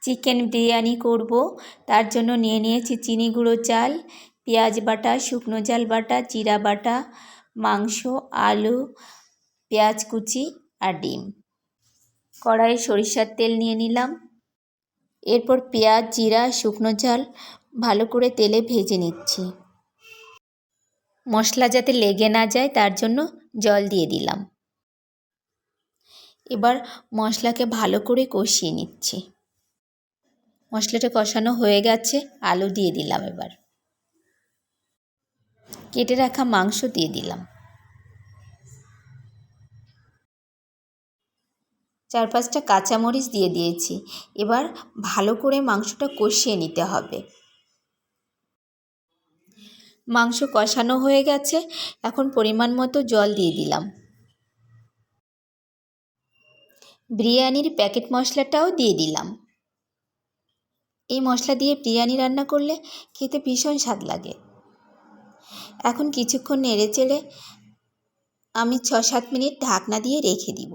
Chicken biryani করব, তার জন্য নিয়ে নিয়েছি চিনি গুঁড়ো চাল, পেঁয়াজ বাটা, শুকনো ঝাল বাটা, জিরা বাটা, মাংস, আলু, পেঁয়াজ কুচি আর ডিম। কড়াইয়ে সরিষার তেল নিয়ে নিলাম। এরপর পেঁয়াজ, জিরা, শুকনো ঝাল ভালো করে তেলে ভেজে নিচ্ছি। মশলা যাতে লেগে না যায় তার জন্য জল দিয়ে দিলাম। এবার মশলাকে ভালো করে কষিয়ে নিচ্ছি। মশলাটা কষানো হয়ে গেছে, আলু দিয়ে দিলাম। এবার কেটে রাখা মাংস দিয়ে দিলাম। 4-5টা কাঁচামরিচ দিয়ে দিয়েছি। এবার ভালো করে মাংসটা কষিয়ে নিতে হবে। মাংস কষানো হয়ে গেছে, এখন পরিমাণ মতো জল দিয়ে দিলাম। বিরিয়ানির প্যাকেট মশলাটাও দিয়ে দিলাম। এই মশলা দিয়ে বিরিয়ানি রান্না করলে খেতে ভীষণ স্বাদ লাগে। এখন কিছুক্ষণ নেড়েচেড়ে আমি 6-7 মিনিট ঢাকনা দিয়ে রেখে দিব।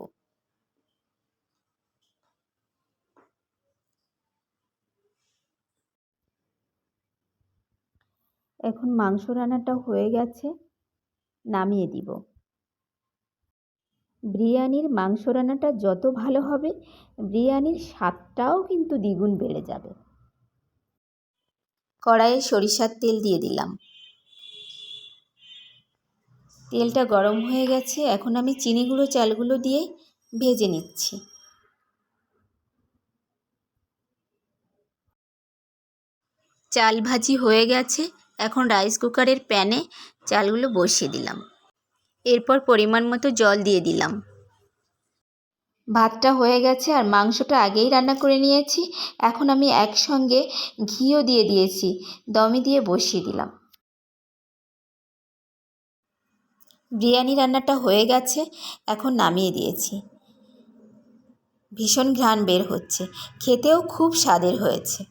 এখন মাংস রান্নাটা হয়ে গেছে, নামিয়ে দিব। বিরিয়ানির মাংস রান্নাটা যত ভালো হবে, বিরিয়ানির স্বাদটাও কিন্তু দ্বিগুণ বেড়ে যাবে। কড়াইয়ে সরিষার তেল দিয়ে দিলাম। তেলটা গরম হয়ে গেছে, এখন আমি চিনি গুঁড়ো চালগুলো দিয়ে ভেজে নিচ্ছি। চাল ভাজি হয়ে গেছে, এখন রাইস কুকারের প্যানে চালগুলো বসিয়ে দিলাম। এরপর পরিমাণ মতো জল দিয়ে দিলাম। ভাতটা হয়ে গেছে আর মাংসটা আগেই রান্না করে নিয়েছি। এখন আমি একসঙ্গে ঘিও দিয়ে দিয়েছি, দমে দিয়ে বসিয়ে দিলাম। বিরিয়ানি রান্নাটা হয়ে গেছে, এখন নামিয়ে দিয়েছি। ভীষণ ঘ্রাণ বের হচ্ছে, খেতেও খুব স্বাদের হয়েছে।